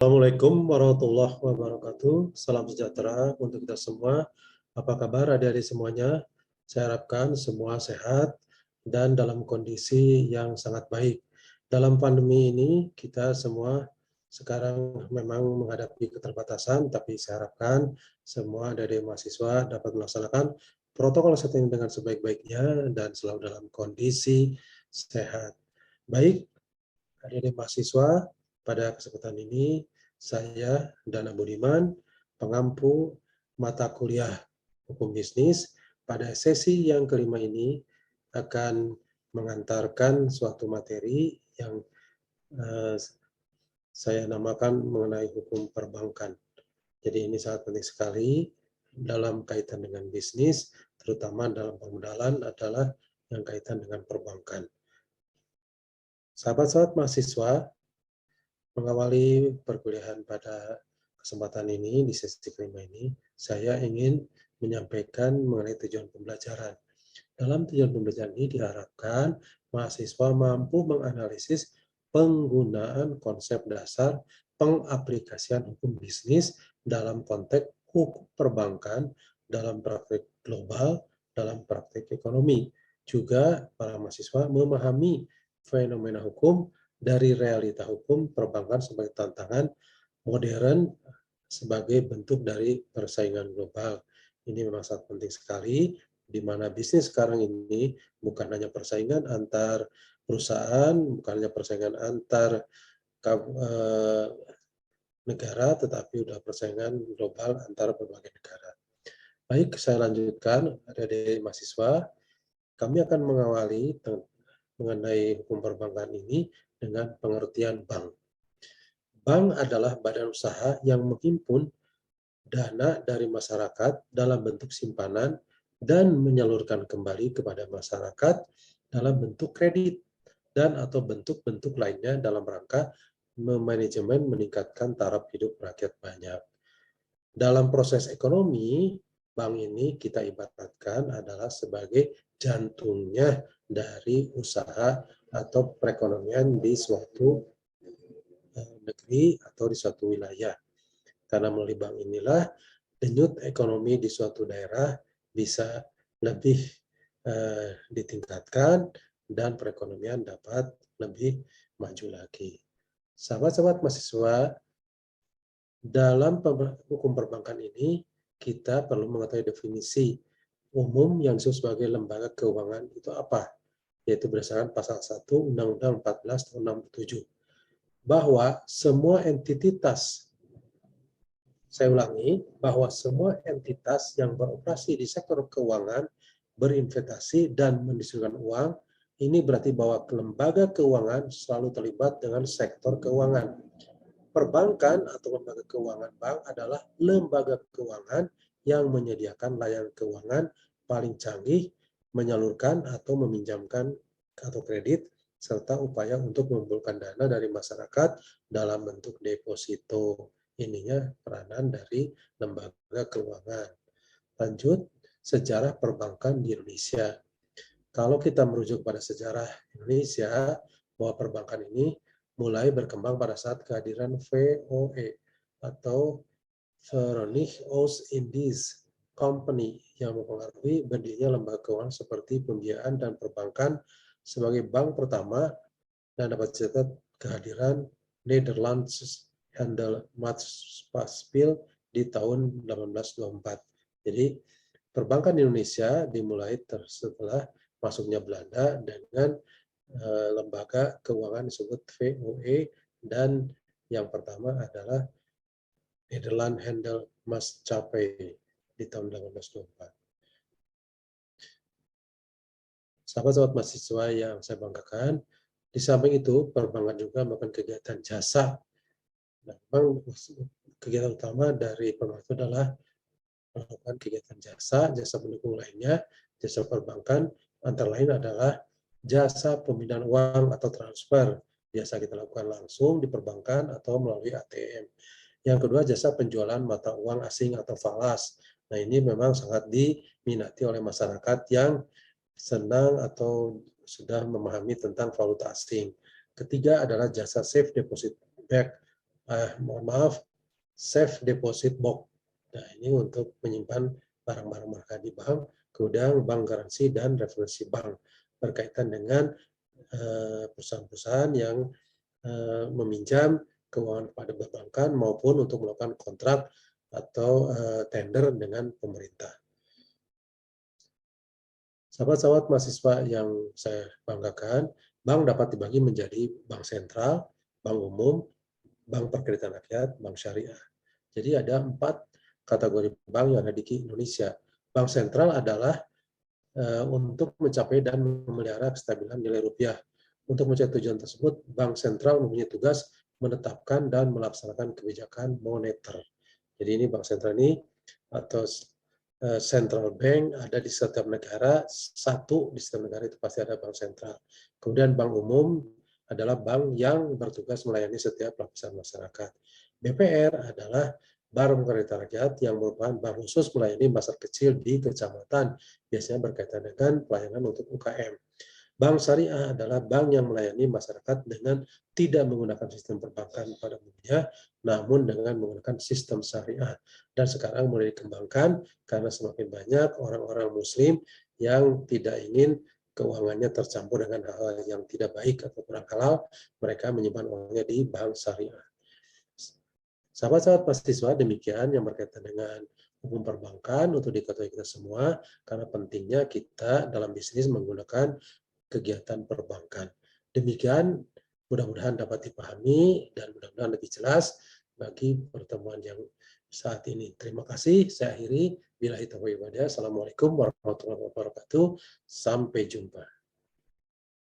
Assalamualaikum warahmatullahi wabarakatuh. Salam sejahtera untuk kita semua. Apa kabar adik-adik semuanya? Saya harapkan semua sehat dan dalam kondisi yang sangat baik. Dalam pandemi ini kita semua sekarang memang menghadapi keterbatasan, tapi saya harapkan semua adik-adik mahasiswa dapat melaksanakan protokol kesehatan dengan sebaik-baiknya dan selalu dalam kondisi sehat. Baik, adik-adik mahasiswa, pada kesempatan ini saya Dana Budiman, pengampu mata kuliah hukum bisnis, pada sesi yang kelima ini akan mengantarkan suatu materi yang saya namakan mengenai hukum perbankan. Jadi ini sangat penting sekali dalam kaitan dengan bisnis, terutama dalam permodalan adalah yang kaitan dengan perbankan. Sahabat-sahabat mahasiswa, mengawali perkuliahan pada kesempatan ini, di sesi kelima ini, saya ingin menyampaikan mengenai tujuan pembelajaran. Dalam tujuan pembelajaran ini diharapkan mahasiswa mampu menganalisis penggunaan konsep dasar pengaplikasian hukum bisnis dalam konteks hukum perbankan, dalam praktik global, dalam praktik ekonomi. Juga para mahasiswa memahami fenomena hukum dari realita hukum perbankan sebagai tantangan modern sebagai bentuk dari persaingan global. Ini memang sangat penting sekali, di mana bisnis sekarang ini bukan hanya persaingan antar perusahaan, bukan hanya persaingan antar negara, tetapi sudah persaingan global antar berbagai negara. Baik, saya lanjutkan, adik-adik mahasiswa, kami akan mengawali mengenai hukum perbankan ini dengan pengertian bank. Bank adalah badan usaha yang menghimpun dana dari masyarakat dalam bentuk simpanan dan menyalurkan kembali kepada masyarakat dalam bentuk kredit dan atau bentuk-bentuk lainnya dalam rangka memanajemen meningkatkan taraf hidup rakyat banyak. Dalam proses ekonomi, bank ini kita ibaratkan adalah sebagai jantungnya dari usaha atau perekonomian di suatu negeri atau di suatu wilayah. Karena melalui bank inilah denyut ekonomi di suatu daerah bisa lebih ditingkatkan dan perekonomian dapat lebih maju lagi. Sahabat-sahabat mahasiswa, dalam hukum perbankan ini kita perlu mengetahui definisi umum yang disebut sebagai lembaga keuangan itu apa, yaitu berdasarkan pasal 1 Undang-Undang 14 tahun 67, bahwa semua entitas, saya ulangi, bahwa semua entitas yang beroperasi di sektor keuangan, berinvestasi dan mendistribusikan uang, ini berarti bahwa lembaga keuangan selalu terlibat dengan sektor keuangan. Perbankan atau lembaga keuangan bank adalah lembaga keuangan yang menyediakan layanan keuangan paling canggih, menyalurkan atau meminjamkan atau kredit, serta upaya untuk mengumpulkan dana dari masyarakat dalam bentuk deposito. Ininya peranan dari lembaga keuangan. Lanjut, sejarah perbankan di Indonesia. Kalau kita merujuk pada sejarah Indonesia, bahwa perbankan ini mulai berkembang pada saat kehadiran VOE atau Verenigd Oost-Indies Company yang mempengaruhi berdirinya lembaga keuangan seperti pembiayaan dan perbankan sebagai bank pertama, dan dapat dicatat kehadiran Nederlands Handelsmaatschappij di tahun 1824. Jadi perbankan Indonesia dimulai setelah masuknya Belanda dengan lembaga keuangan disebut VOE, dan yang pertama adalah Nederland Handelsmaatschappij di tahun 1824. Sahabat-sahabat mahasiswa yang saya banggakan, di samping itu perbankan juga melakukan kegiatan jasa. Nah, memang kegiatan utama dari perbankan itu adalah melakukan kegiatan jasa, jasa pendukung lainnya, jasa perbankan, antara lain adalah jasa pemindahan uang atau transfer. Biasa kita lakukan langsung di perbankan atau melalui ATM. Yang kedua, jasa penjualan mata uang asing atau falas. Nah, ini memang sangat diminati oleh masyarakat yang senang atau sudah memahami tentang valuta asing. Ketiga adalah jasa safe deposit bank mohon maaf, safe deposit box. Nah, ini untuk menyimpan barang-barang mereka di bank, kemudian bank garansi dan referensi bank berkaitan dengan perusahaan-perusahaan yang meminjam keuangan kepada perbankan maupun untuk melakukan kontrak atau tender dengan pemerintah. Sahabat-sahabat mahasiswa yang saya banggakan, bank dapat dibagi menjadi bank sentral, bank umum, bank perkreditan rakyat, bank syariah. Jadi ada 4 kategori bank yang ada di Indonesia. Bank sentral adalah untuk mencapai dan memelihara kestabilan nilai rupiah. Untuk mencapai tujuan tersebut, bank sentral mempunyai tugas menetapkan dan melaksanakan kebijakan moneter. Jadi ini bank sentral ini atau central bank ada di setiap negara, satu di setiap negara itu pasti ada bank sentral. Kemudian bank umum adalah bank yang bertugas melayani setiap lapisan masyarakat. BPR adalah Bank Perkreditan Rakyat yang merupakan bank khusus melayani masyarakat kecil di kecamatan, biasanya berkaitan dengan pelayanan untuk UKM. Bank syariah adalah bank yang melayani masyarakat dengan tidak menggunakan sistem perbankan pada umumnya, namun dengan menggunakan sistem syariah. Dan sekarang mulai dikembangkan karena semakin banyak orang-orang muslim yang tidak ingin keuangannya tercampur dengan hal-hal yang tidak baik atau kurang halal, mereka menyimpan uangnya di bank syariah. Sahabat-sahabat mahasiswa, demikian yang berkaitan dengan hukum perbankan untuk diketahui kita semua, karena pentingnya kita dalam bisnis menggunakan kegiatan perbankan. Demikian, mudah-mudahan dapat dipahami dan mudah-mudahan lebih jelas bagi pertemuan yang saat ini. Terima kasih, saya akhiri. Billahi taufiq wal hidayah. Assalamualaikum warahmatullahi wabarakatuh. Sampai jumpa.